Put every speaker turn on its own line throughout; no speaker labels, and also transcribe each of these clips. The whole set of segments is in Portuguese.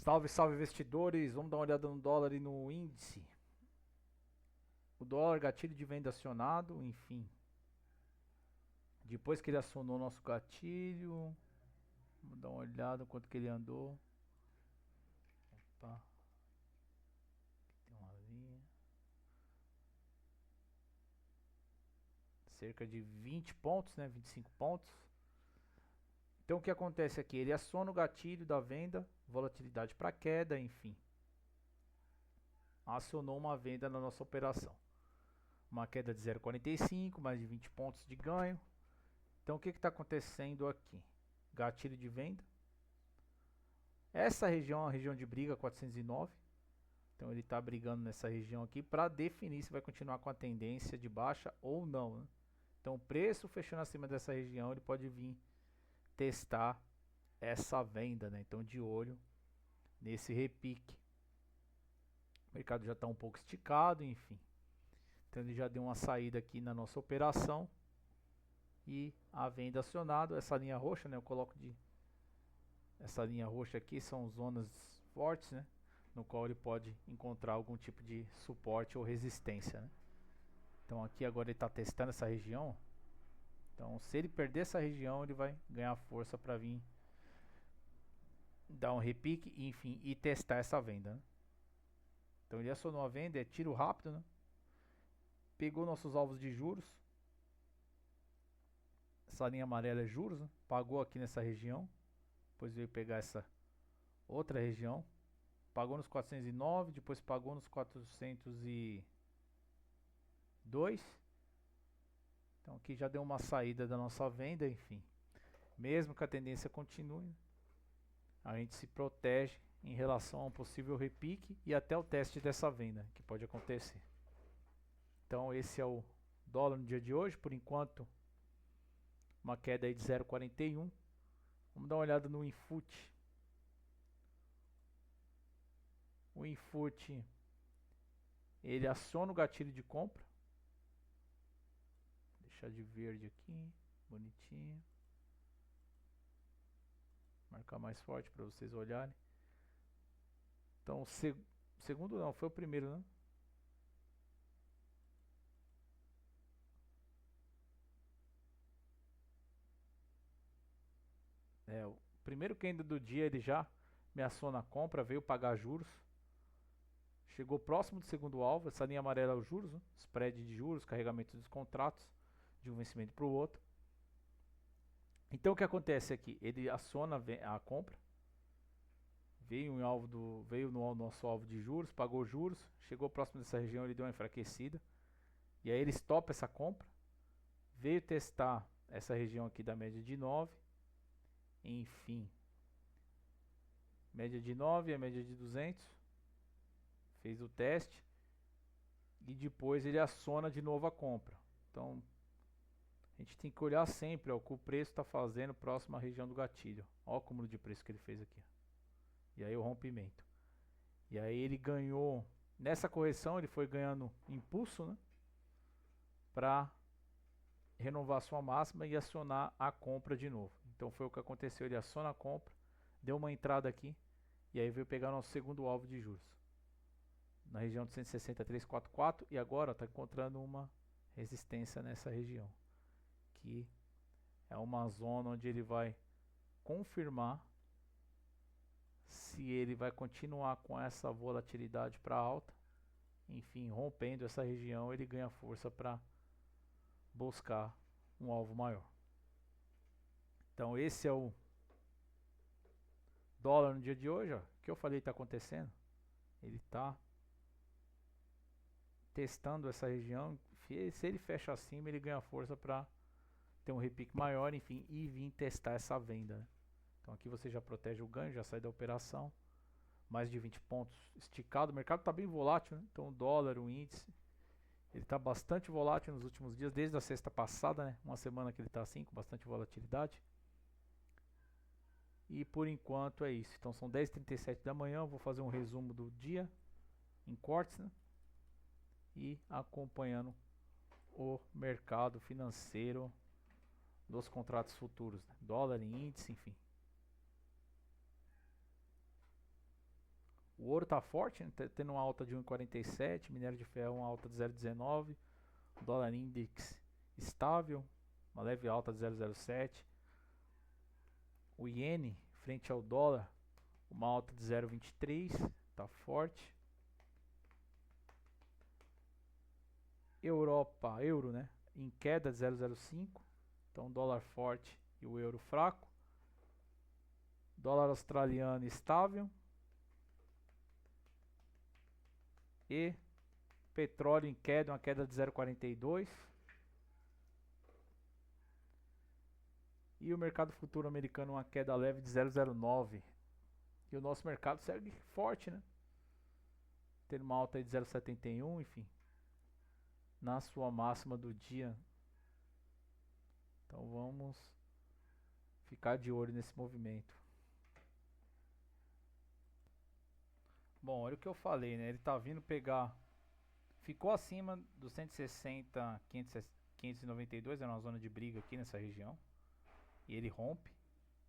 Salve, salve investidores, vamos dar uma olhada no dólar e no índice. O dólar, gatilho de venda acionado, enfim. Depois que ele acionou o nosso gatilho, vamos dar uma olhada no quanto que ele andou. Opa, aqui tem uma linha. Cerca de 20 pontos, né? 25 pontos. Então o que acontece aqui? Ele aciona o gatilho da venda, volatilidade para queda, enfim. Acionou uma venda na nossa operação. Uma queda de 0,45, mais de 20 pontos de ganho. Então o que está acontecendo aqui? Gatilho de venda. Essa região é uma região de briga 409. Então ele está brigando nessa região aqui para definir se vai continuar com a tendência de baixa ou não, né? Então o preço fechando acima dessa região, ele pode vir testar essa venda, né? Então de olho nesse repique. O mercado já está um pouco esticado, enfim. Então ele já deu uma saída aqui na nossa operação. E a venda acionado, essa linha roxa, né? Eu coloco de essa linha roxa aqui são zonas fortes, né? No qual ele pode encontrar algum tipo de suporte ou resistência, né? Então aqui agora ele está testando essa região. Então se ele perder essa região, ele vai ganhar força para vir dar um repique, enfim, e testar essa venda, né? Então ele acionou a venda, é tiro rápido, né? Pegou nossos alvos de juros. Essa linha amarela é juros, né? Pagou aqui nessa região. Depois veio pegar essa outra região. Pagou nos 409, depois pagou nos 402. Então aqui já deu uma saída da nossa venda, enfim. Mesmo que a tendência continue, a gente se protege em relação a um possível repique e até o teste dessa venda que pode acontecer. Então esse é o dólar no dia de hoje, por enquanto uma queda aí de 0,41. Vamos dar uma olhada no Infut. O Infut, ele aciona o gatilho de compra. Deixar de verde aqui, bonitinho. Marcar mais forte para vocês olharem. Então, segundo não, foi o primeiro, né? O primeiro candle do dia ele já ameaçou na compra, veio pagar juros. Chegou próximo do segundo alvo, essa linha amarela é os juros, né? Spread de juros, carregamento dos contratos de um vencimento para o outro. Então o que acontece aqui? Ele aciona a compra, veio no nosso alvo de juros, pagou juros, chegou próximo dessa região, ele deu uma enfraquecida. E aí ele stopa essa compra, veio testar essa região aqui da média de 9. Enfim, média de 9 e a média de 200. Fez o teste e depois ele aciona de novo a compra. Então a gente tem que olhar sempre o que o preço está fazendo próximo à região do gatilho. Olha o acúmulo de preço que ele fez aqui. E aí o rompimento. E aí ele ganhou, nessa correção ele foi ganhando impulso, né? Para renovar sua máxima e acionar a compra de novo. Então foi o que aconteceu, ele aciona a compra, deu uma entrada aqui e aí veio pegar nosso segundo alvo de juros na região de 163,44 e agora está encontrando uma resistência nessa região, que é uma zona onde ele vai confirmar se ele vai continuar com essa volatilidade para alta. Enfim, rompendo essa região, ele ganha força para buscar um alvo maior. Então esse é o dólar no dia de hoje, ó. O que eu falei está acontecendo? Ele está testando essa região. Se ele fecha acima, ele ganha força para ter um repique maior, enfim, e vir testar essa venda, né? Então aqui você já protege o ganho, já sai da operação. Mais de 20 pontos esticado. O mercado está bem volátil, né? Então o dólar, o índice, ele está bastante volátil nos últimos dias, desde a sexta passada, né? Uma semana que ele está assim, com bastante volatilidade. E por enquanto é isso. Então são 10h37 da manhã. Eu vou fazer um resumo do dia em cortes, né? E acompanhando o mercado financeiro dos contratos futuros, né? Dólar e índice, enfim. O ouro tá forte, né? Tendo uma alta de 1,47, minério de ferro uma alta de 0,19, o dólar index estável, uma leve alta de 0,07. O iene frente ao dólar, uma alta de 0,23, tá forte. Europa, euro, né, em queda de 0,05, então dólar forte e o euro fraco. Dólar australiano estável. E petróleo em queda, uma queda de 0,42. E o mercado futuro americano uma queda leve de 0,09. E o nosso mercado segue forte, né? Tendo uma alta aí de 0,71, enfim. Na sua máxima do dia. Então vamos ficar de olho nesse movimento. Bom, olha o que eu falei, né? Ele tá vindo pegar... Ficou acima dos 160, 592, é uma zona de briga aqui nessa região. E ele rompe.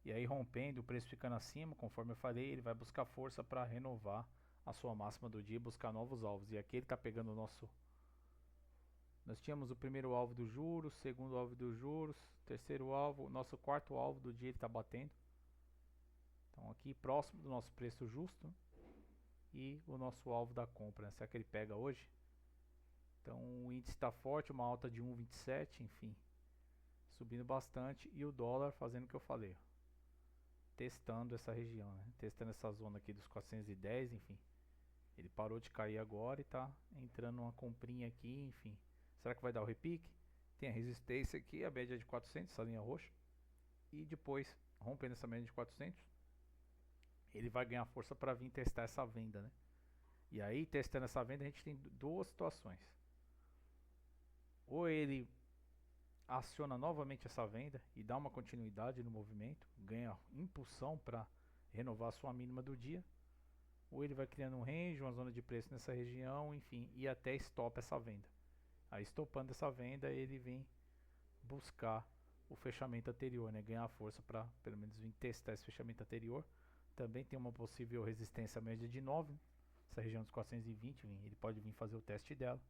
E aí rompendo, o preço ficando acima, conforme eu falei, ele vai buscar força para renovar a sua máxima do dia e buscar novos alvos. E aqui ele está pegando o nosso... Nós tínhamos o primeiro alvo dos juros, segundo alvo dos juros, terceiro alvo, nosso quarto alvo do dia ele está batendo. Então aqui próximo do nosso preço justo e o nosso alvo da compra, né? Será que ele pega hoje? Então o índice está forte, uma alta de 1,27, enfim, subindo bastante e o dólar fazendo o que eu falei, testando essa região, né? Testando essa zona aqui dos 410, enfim. Ele parou de cair agora e está entrando uma comprinha aqui, enfim. Será que vai dar o repique? Tem a resistência aqui, a média de 400, essa linha roxa. E depois, rompendo essa média de 400, ele vai ganhar força para vir testar essa venda, né? E aí, testando essa venda, a gente tem duas situações. Ou ele aciona novamente essa venda e dá uma continuidade no movimento, ganha impulsão para renovar a sua mínima do dia, ou ele vai criando um range, uma zona de preço nessa região, enfim, e até stop essa venda. Aí estopando essa venda, ele vem buscar o fechamento anterior, né? Ganhar força para pelo menos vir testar esse fechamento anterior. Também tem uma possível resistência média de 9, essa região dos 420, ele pode vir fazer o teste dela.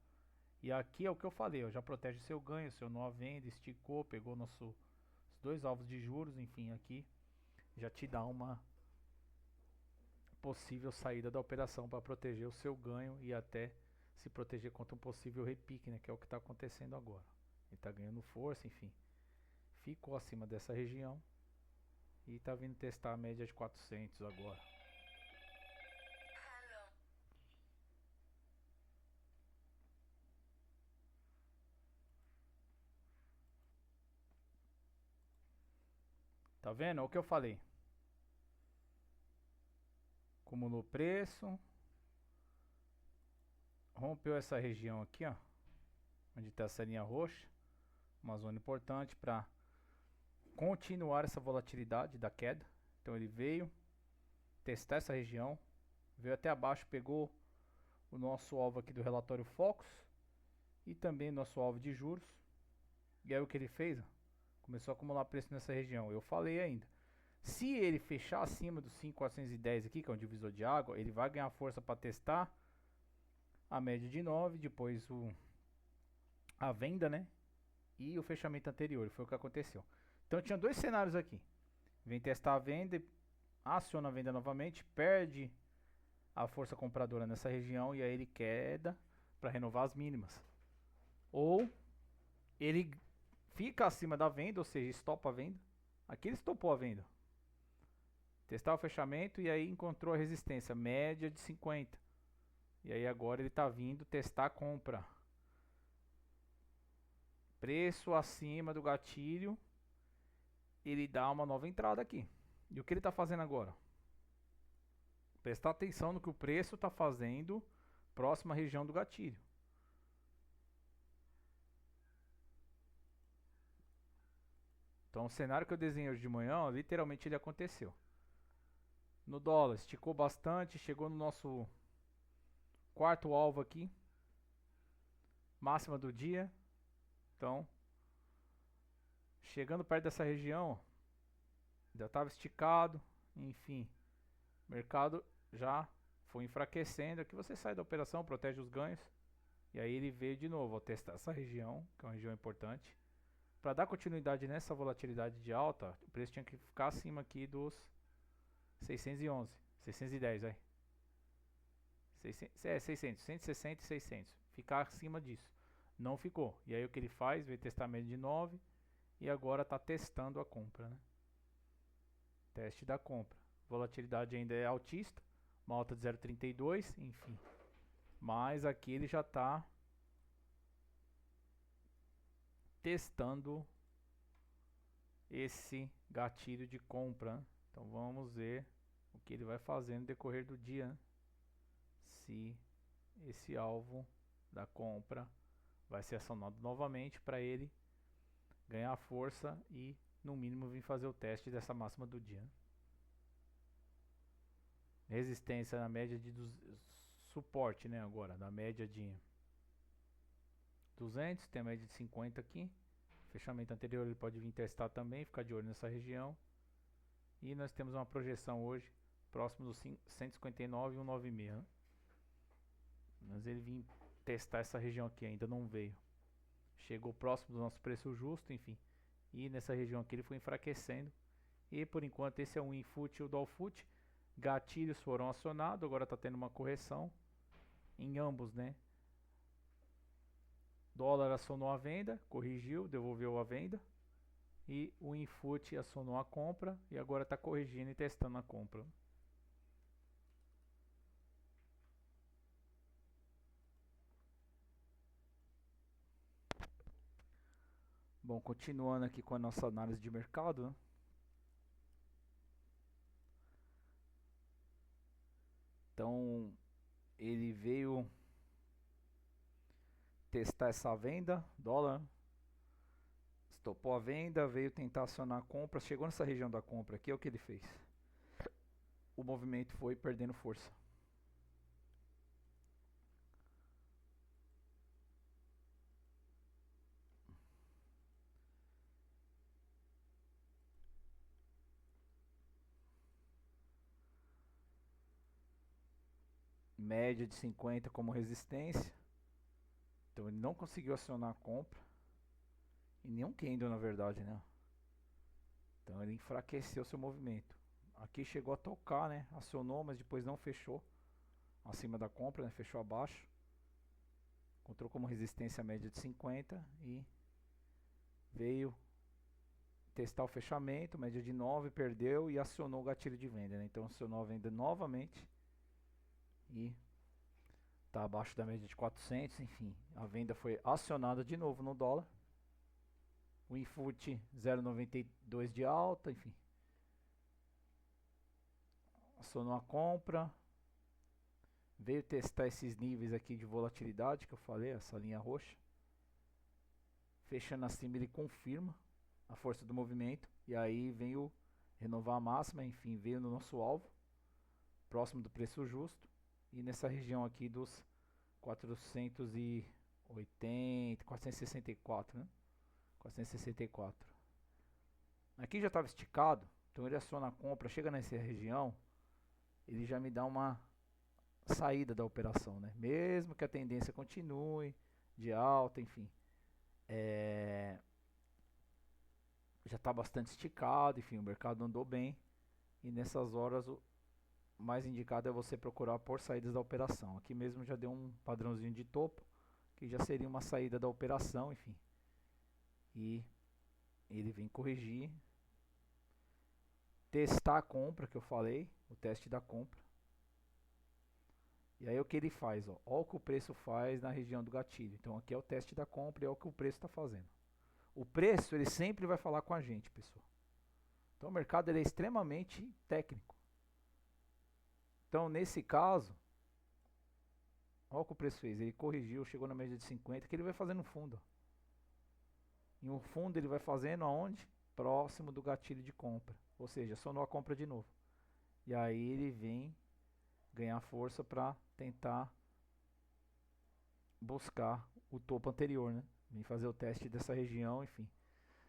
E aqui é o que eu falei, ó, já protege seu ganho, seu nó à venda, esticou, pegou os dois alvos de juros, enfim, aqui já te dá uma possível saída da operação para proteger o seu ganho e até se proteger contra um possível repique, né, que é o que está acontecendo agora. Ele está ganhando força, enfim, ficou acima dessa região e está vindo testar a média de 400 agora. Tá vendo? É o que eu falei. Acumulou preço. Rompeu essa região aqui, ó. Onde está essa linha roxa. Uma zona importante para continuar essa volatilidade da queda. Então ele veio testar essa região. Veio até abaixo, pegou o nosso alvo aqui do relatório Focus. E também nosso alvo de juros. E aí o que ele fez? Ó, começou a acumular preço nessa região. Eu falei ainda. Se ele fechar acima dos 5.410 aqui, que é um divisor de água, ele vai ganhar força para testar a média de 9, depois a venda, né? E o fechamento anterior, foi o que aconteceu. Então tinha dois cenários aqui. Vem testar a venda, aciona a venda novamente, perde a força compradora nessa região e aí ele queda para renovar as mínimas. Ou ele fica acima da venda, ou seja, estopa a venda. Aqui ele estopou a venda. Testar o fechamento e aí encontrou a resistência média de 50. E aí agora ele está vindo testar a compra. Preço acima do gatilho. Ele dá uma nova entrada aqui. E o que ele está fazendo agora? Prestar atenção no que o preço está fazendo próxima à região do gatilho. Então o cenário que eu desenhei hoje de manhã, literalmente ele aconteceu. No dólar, esticou bastante, chegou no nosso quarto alvo aqui. Máxima do dia. Então, chegando perto dessa região, já estava esticado. Enfim, o mercado já foi enfraquecendo. Aqui você sai da operação, protege os ganhos. E aí ele veio de novo, ó, testar essa região, que é uma região importante. Para dar continuidade nessa volatilidade de alta, o preço tinha que ficar acima aqui dos 611, 610, vai. 600, 160 e 600. Ficar acima disso. Não ficou. E aí o que ele faz? Veio testar a média de 9 e agora está testando a compra, né? Teste da compra. Volatilidade ainda é altista, uma alta de 0,32, enfim. Mas aqui ele já está testando esse gatilho de compra, né? Então vamos ver o que ele vai fazer no decorrer do dia, né? Se esse alvo da compra vai ser acionado novamente para ele ganhar força e no mínimo vir fazer o teste dessa máxima do dia, né? Resistência na média de suporte, né? Agora na média de 200, tem a média de 50 aqui. Fechamento anterior ele pode vir testar também, ficar de olho nessa região. E nós temos uma projeção hoje próximo dos 159 e 196, né? Mas ele vir testar essa região aqui, ainda não veio. Chegou próximo do nosso preço justo, enfim. E nessa região aqui ele foi enfraquecendo. E por enquanto esse é o Infut e o Dolfut. Gatilhos foram acionados, agora está tendo uma correção em ambos, né? Dólar acionou a venda, corrigiu, devolveu a venda. E o Infut acionou a compra e agora está corrigindo e testando a compra. Bom, continuando aqui com a nossa análise de mercado, né? Então ele veio testar essa venda, dólar, estopou a venda, veio tentar acionar a compra, chegou nessa região da compra aqui, é o que ele fez. O movimento foi perdendo força. Média de 50 como resistência. Então ele não conseguiu acionar a compra. E nenhum candle na verdade, né? Então ele enfraqueceu seu movimento. Aqui chegou a tocar, né? Acionou, mas depois não fechou acima da compra, né? Fechou abaixo. Encontrou como resistência a média de 50 e veio testar o fechamento, média de 9, perdeu e acionou o gatilho de venda, né? Então acionou a venda novamente e está abaixo da média de 400, enfim. A venda foi acionada de novo no dólar. O Infut 0,92 de alta, enfim. Acionou a compra. Veio testar esses níveis aqui de volatilidade que eu falei, essa linha roxa. Fechando acima ele confirma a força do movimento. E aí veio renovar a máxima, enfim, veio no nosso alvo. Próximo do preço justo. E nessa região aqui dos 480, 464, né? 464. Aqui já estava esticado, então ele aciona a compra, chega nessa região, ele já me dá uma saída da operação, né? Mesmo que a tendência continue de alta, enfim, já está bastante esticado, enfim, o mercado andou bem e nessas horas o mais indicado é você procurar por saídas da operação. Aqui mesmo já deu um padrãozinho de topo, que já seria uma saída da operação, enfim. E ele vem corrigir, testar a compra que eu falei, o teste da compra. E aí o que ele faz, ó, olha o que o preço faz na região do gatilho. Então aqui é o teste da compra e é o que o preço está fazendo. O preço ele sempre vai falar com a gente, pessoal. Então o mercado ele é extremamente técnico. Então nesse caso, olha o que o preço fez, ele corrigiu, chegou na média de 50, que ele vai fazer no fundo, ó. E o fundo ele vai fazendo aonde? Próximo do gatilho de compra. Ou seja, acionou a compra de novo. E aí ele vem ganhar força para tentar buscar o topo anterior, né? Vem fazer o teste dessa região, enfim.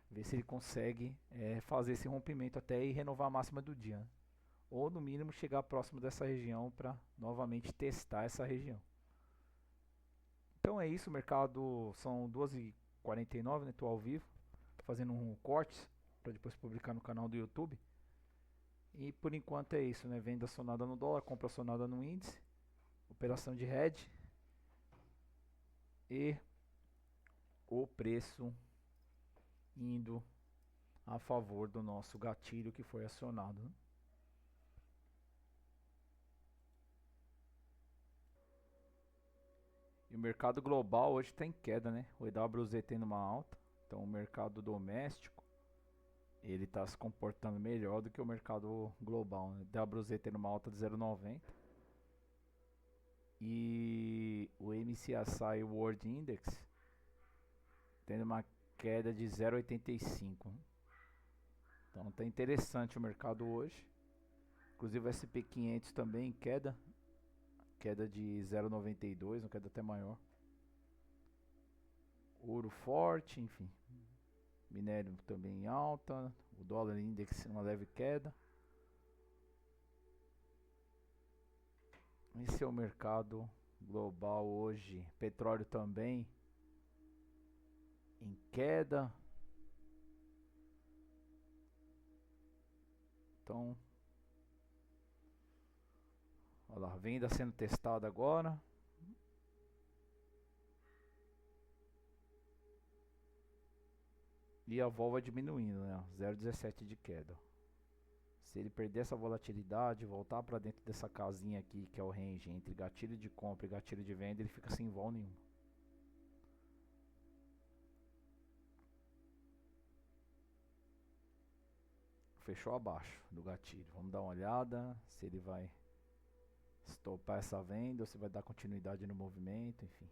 Ver se ele consegue fazer esse rompimento até e renovar a máxima do dia, né? ou no mínimo chegar próximo dessa região para novamente testar essa região. Então é isso, o mercado são 2h49, né? Estou ao vivo, fazendo um corte para depois publicar no canal do YouTube. E por enquanto é isso, né? Venda acionada no dólar, compra acionada no índice, operação de hedge e o preço indo a favor do nosso gatilho que foi acionado, né? E o mercado global hoje está em queda, né? O EWZ tendo uma alta, então o mercado doméstico ele está se comportando melhor do que o mercado global, né? EWZ tendo uma alta de 0,90 e o MSCI World Index tendo uma queda de 0,85, né? Então está interessante o mercado hoje. Inclusive o SP500 também em queda de 0,92, uma queda até maior. Ouro forte, enfim. Minério também em alta. O dólar index uma leve queda. Esse é o mercado global hoje. Petróleo também em queda. Então, olha lá, venda sendo testada agora. E a vol vai diminuindo, né? 0,17 de queda. Se ele perder essa volatilidade, voltar para dentro dessa casinha aqui, que é o range entre gatilho de compra e gatilho de venda, ele fica sem vol nenhuma. Fechou abaixo do gatilho. Vamos dar uma olhada se ele vai estopar essa venda ou se vai dar continuidade no movimento, enfim.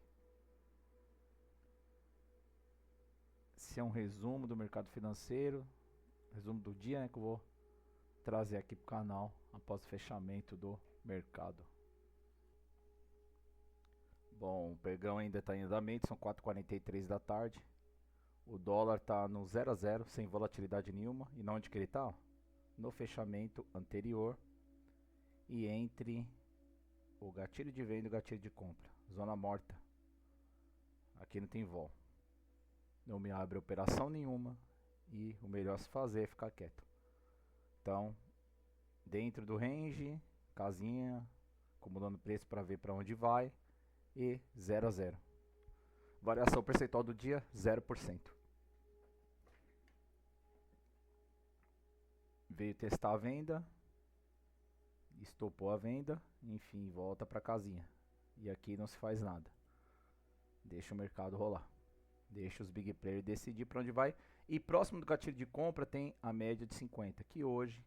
Esse é um resumo do mercado financeiro, resumo do dia, né, que eu vou trazer aqui para o canal após o fechamento do mercado. Bom, o pregão ainda está em andamento, são 4h43 da tarde. O dólar está no 0 a 0, sem volatilidade nenhuma. E na onde que ele está? No fechamento anterior e entre o gatilho de venda e o gatilho de compra. Zona morta. Aqui não tem vol. Não me abre operação nenhuma e o melhor a se fazer é ficar quieto. Então, dentro do range, casinha, acumulando preço para ver para onde vai e 0 a 0. Variação percentual do dia 0%. Veio testar a venda, estopou a venda, enfim, volta para casinha. E aqui não se faz nada. Deixa o mercado rolar. Deixa os big players decidir para onde vai. E próximo do gatilho de compra tem a média de 50, que hoje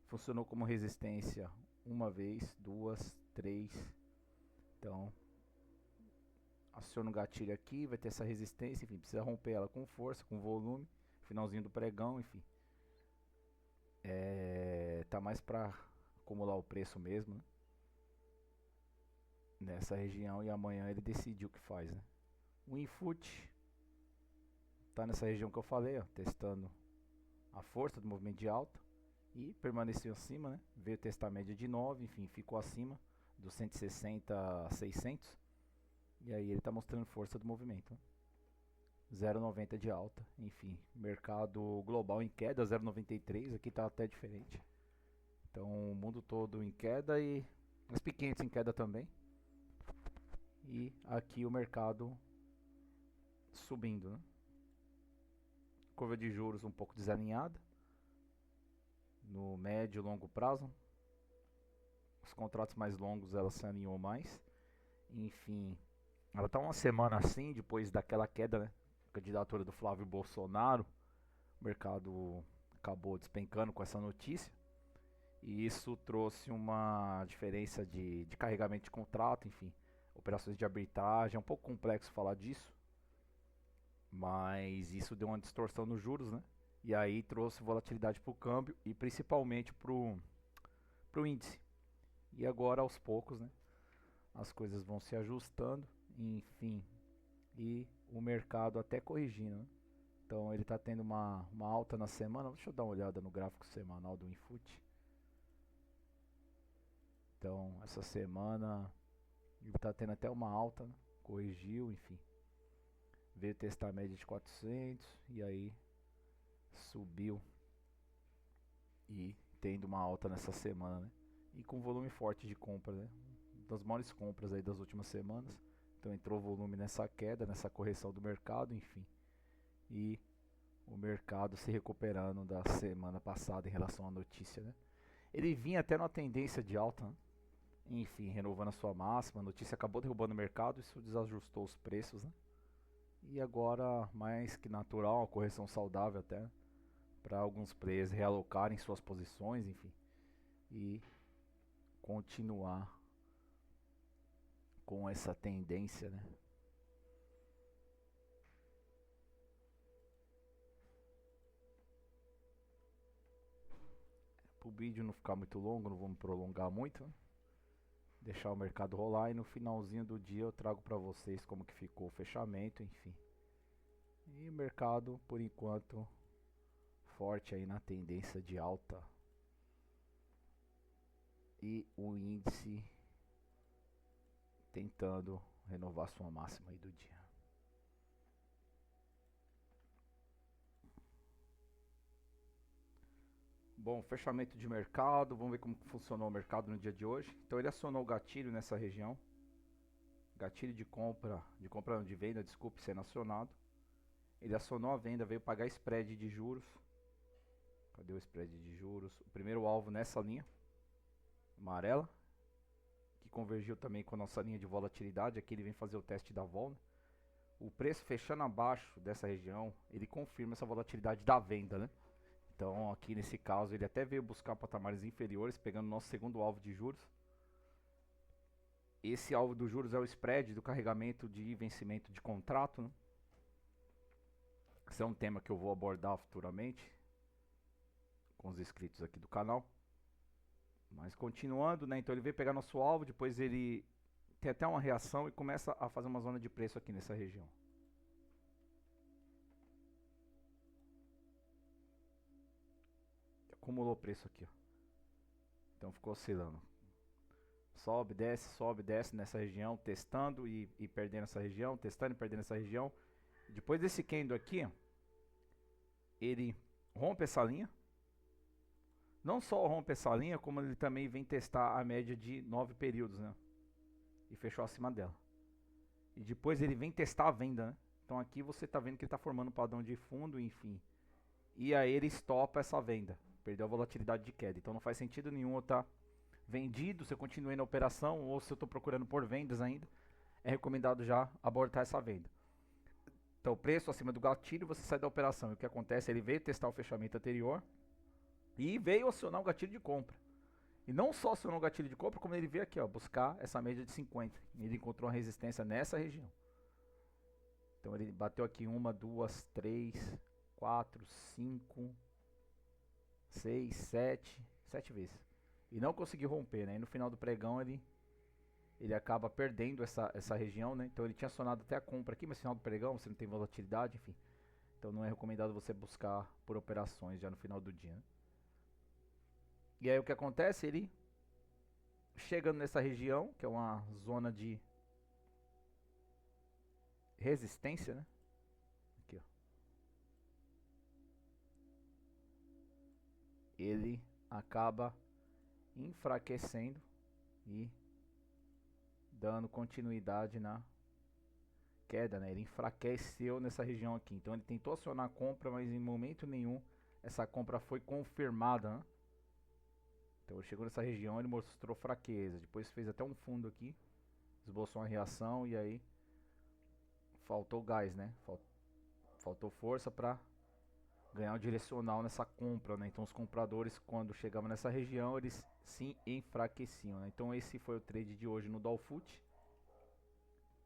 funcionou como resistência uma vez, duas, três. Então, aciona o gatilho aqui, vai ter essa resistência, enfim, precisa romper ela com força, com volume. Finalzinho do pregão, enfim. Tá mais para acumular o preço mesmo, né? Nessa região, e amanhã ele decidiu o que faz, né? O Infut tá nessa região que eu falei, ó, testando a força do movimento de alta e permaneceu acima, né? Veio testar a média de 9, enfim, ficou acima dos 160 a 600. E aí ele tá mostrando força do movimento, né? 0,90 de alta, enfim, mercado global em queda, 0,93, aqui tá até diferente. Então o mundo todo em queda e as pequenas em queda também. E aqui o mercado subindo, né? Curva de juros um pouco desalinhada no médio e longo prazo. Os contratos mais longos ela se alinhou mais. Enfim, ela tá uma semana assim depois daquela queda, né? Candidatura do Flávio Bolsonaro. O mercado acabou despencando com essa notícia. E isso trouxe uma diferença de carregamento de contrato, enfim, operações de arbitragem. É um pouco complexo falar disso, mas isso deu uma distorção nos juros, né? E aí trouxe volatilidade para o câmbio e principalmente para o índice. E agora aos poucos, né, as coisas vão se ajustando, enfim, e o mercado até corrigindo, né? Então ele está tendo uma alta na semana. Deixa eu dar uma olhada no gráfico semanal do Infut. Então essa semana ele está tendo até uma alta, né? Corrigiu, enfim. Veio testar a média de 400 e aí subiu e tendo uma alta nessa semana, né? E com volume forte de compra, né? Das maiores compras aí das últimas semanas. Então entrou volume nessa queda, nessa correção do mercado, enfim. E o mercado se recuperando da semana passada em relação à notícia, né? Ele vinha até numa tendência de alta, né? Enfim, renovando a sua máxima, a notícia acabou derrubando o mercado, isso desajustou os preços, né? E agora, mais que natural, uma correção saudável até, para alguns players realocarem suas posições, enfim, e continuar com essa tendência, né? Para o vídeo não ficar muito longo, não vou me prolongar muito, né? Deixar o mercado rolar e no finalzinho do dia eu trago para vocês como que ficou o fechamento, enfim. E o mercado, por enquanto, forte aí na tendência de alta. E o índice tentando renovar sua máxima aí do dia. Bom, fechamento de mercado, vamos ver como funcionou o mercado no dia de hoje. Então ele acionou o gatilho nessa região. Gatilho de compra não, de venda, desculpe, sendo acionado. Ele acionou a venda, veio pagar spread de juros. Cadê o spread de juros? O primeiro alvo nessa linha amarela, que convergiu também com a nossa linha de volatilidade. Aqui ele vem fazer o teste da vol, né? O preço fechando abaixo dessa região, ele confirma essa volatilidade da venda, né? Então aqui nesse caso ele até veio buscar patamares inferiores, pegando nosso segundo alvo de juros. Esse alvo dos juros é o spread do carregamento de vencimento de contrato, né? Esse é um tema que eu vou abordar futuramente com os inscritos aqui do canal. Mas continuando, né? Então ele veio pegar nosso alvo, depois ele tem até uma reação e começa a fazer uma zona de preço aqui nessa região. Acumulou preço aqui, ó. Então ficou oscilando. Sobe, desce nessa região, testando e perdendo essa região, testando e perdendo essa região. Depois desse candle aqui, ó, ele rompe essa linha. Não só rompe essa linha, como ele também vem testar a média de 9 períodos, né? E fechou acima dela. E depois ele vem testar a venda, né? Então aqui você está vendo que ele está formando um padrão de fundo, enfim. E aí ele estopa essa venda. Perdeu a volatilidade de queda. Então não faz sentido nenhum eu estar vendido, se eu continuei na operação, ou se eu estou procurando por vendas ainda, é recomendado já abortar essa venda. Então o preço acima do gatilho, você sai da operação. E o que acontece? Ele veio testar o fechamento anterior e veio acionar o gatilho de compra. E não só acionou o gatilho de compra, como ele veio aqui, ó, buscar essa média de 50. Ele encontrou uma resistência nessa região. Então ele bateu aqui 1, 2, 3, 4, 5, 6, 7 vezes. E não conseguiu romper, né? E no final do pregão ele acaba perdendo essa região, né? Então ele tinha acionado até a compra aqui, mas no final do pregão você não tem volatilidade, enfim. Então não é recomendado você buscar por operações já no final do dia, né? E aí o que acontece? Ele chegando nessa região, que é uma zona de resistência, né? Aqui, ó. Ele acaba enfraquecendo e dando continuidade na queda, né? Ele enfraqueceu nessa região aqui. Então ele tentou acionar a compra, mas em momento nenhum essa compra foi confirmada, né? Então ele chegou nessa região, ele mostrou fraqueza. Depois fez até um fundo aqui, esboçou uma reação e aí faltou gás, né? Faltou força para ganhar um direcional nessa compra, né? Então os compradores, quando chegavam nessa região, eles se enfraqueciam, né? Então esse foi o trade de hoje no Dolfut,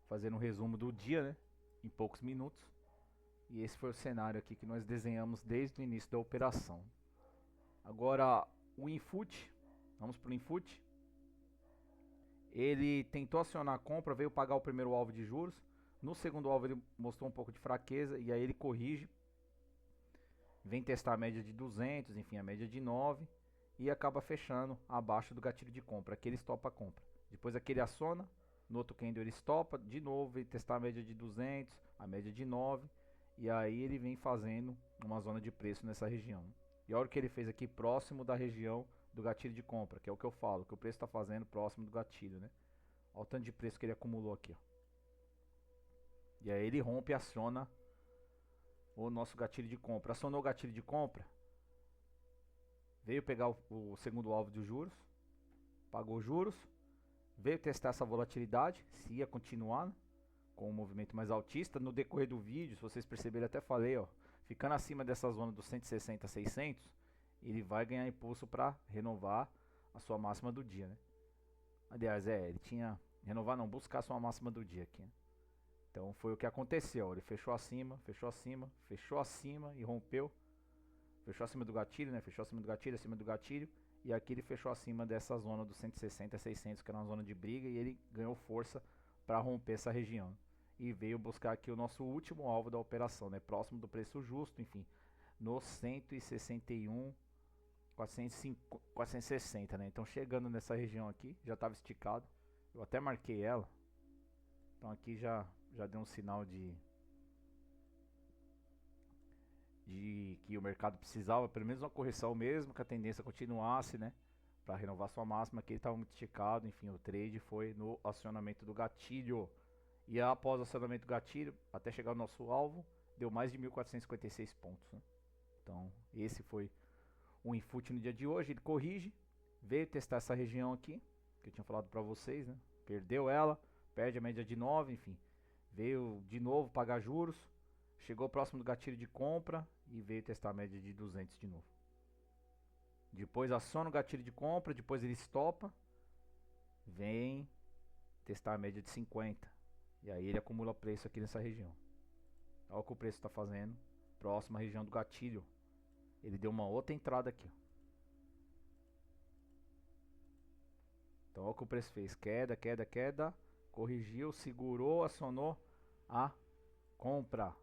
fazendo um resumo do dia, né? Em poucos minutos. E esse foi o cenário aqui que nós desenhamos desde o início da operação. Agora o Infut, vamos para o Infut. Ele tentou acionar a compra, veio pagar o primeiro alvo de juros. No segundo alvo ele mostrou um pouco de fraqueza e aí ele corrige. Vem testar a média de 200, enfim, a média de 9. e acaba fechando abaixo do gatilho de compra. Aqui ele estopa a compra. Depois aqui ele aciona, no outro candle ele estopa, de novo vem testar a média de 200, a média de 9, e aí ele vem fazendo uma zona de preço nessa região. E a hora que ele fez aqui próximo da região do gatilho de compra, que é o que eu falo, que o preço está fazendo próximo do gatilho, né? Olha o tanto de preço que ele acumulou aqui, ó. E aí ele rompe e aciona o nosso gatilho de compra. Acionou o gatilho de compra, veio pegar o segundo alvo de juros, pagou juros, veio testar essa volatilidade, se ia continuar, né, com um movimento mais altista. No decorrer do vídeo, se vocês perceberem, até falei, ó, ficando acima dessa zona dos 160 a 600, ele vai ganhar impulso para renovar a sua máxima do dia, né? Aliás, ele tinha renovar, não, buscar a sua máxima do dia aqui, né? Então foi o que aconteceu, ó, ele fechou acima, fechou acima, fechou acima e rompeu. Fechou acima do gatilho, né? Fechou acima do gatilho, acima do gatilho. E aqui ele fechou acima dessa zona dos 160 a 600, que era uma zona de briga, e ele ganhou força para romper essa região. E veio buscar aqui o nosso último alvo da operação, né? Próximo do preço justo, enfim, no 161, 460, né? Então chegando nessa região aqui, já estava esticado. Eu até marquei ela. Então aqui já deu um sinal de que o mercado precisava pelo menos uma correção mesmo, que a tendência continuasse, né, para renovar sua máxima. Aqui ele estava muito esticado, enfim, o trade foi no acionamento do gatilho. E após o acionamento do gatilho, até chegar ao nosso alvo, deu mais de 1.456 pontos, né? Então esse foi o input no dia de hoje. Ele corrige, veio testar essa região aqui, que eu tinha falado para vocês, né, perdeu ela, perde a média de 9, enfim, veio de novo pagar juros, chegou próximo do gatilho de compra e veio testar a média de 200 de novo. Depois aciona o gatilho de compra, depois ele estopa, vem testar a média de 50. E aí ele acumula preço aqui nessa região. Olha o que o preço está fazendo. Próxima região do gatilho. Ele deu uma outra entrada aqui, ó. Então olha o que o preço fez. Queda, queda, queda. Corrigiu, segurou, acionou a compra.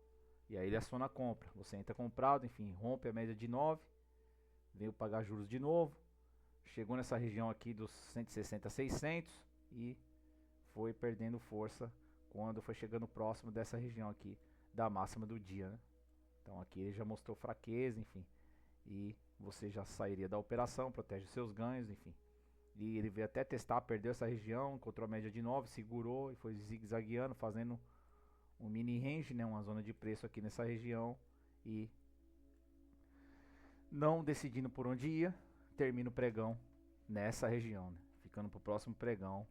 E aí ele aciona a compra. Você entra comprado, enfim, rompe a média de 9. Veio pagar juros de novo. Chegou nessa região aqui dos 160 a 600 e foi perdendo força quando foi chegando próximo dessa região aqui da máxima do dia, né? Então aqui ele já mostrou fraqueza, enfim, e você já sairia da operação, protege seus ganhos, enfim. E ele veio até testar, perdeu essa região, encontrou a média de 9, segurou e foi zigue-zagueando, fazendo um mini range, né, uma zona de preço aqui nessa região, e não decidindo por onde ia, termina o pregão nessa região, né? Ficando para o próximo pregão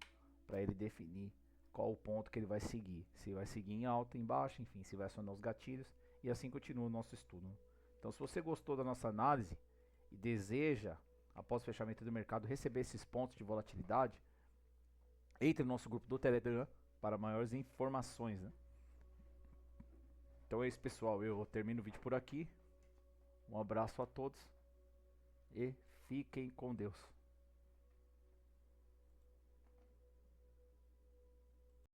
para ele definir qual o ponto que ele vai seguir, se vai seguir em alta, em baixa, enfim, se vai acionar os gatilhos, e assim continua o nosso estudo, né? Então se você gostou da nossa análise e deseja, após o fechamento do mercado, receber esses pontos de volatilidade, entre no nosso grupo do Telegram para maiores informações, né? Então é isso, pessoal, eu termino o vídeo por aqui. Um abraço a todos e fiquem com Deus.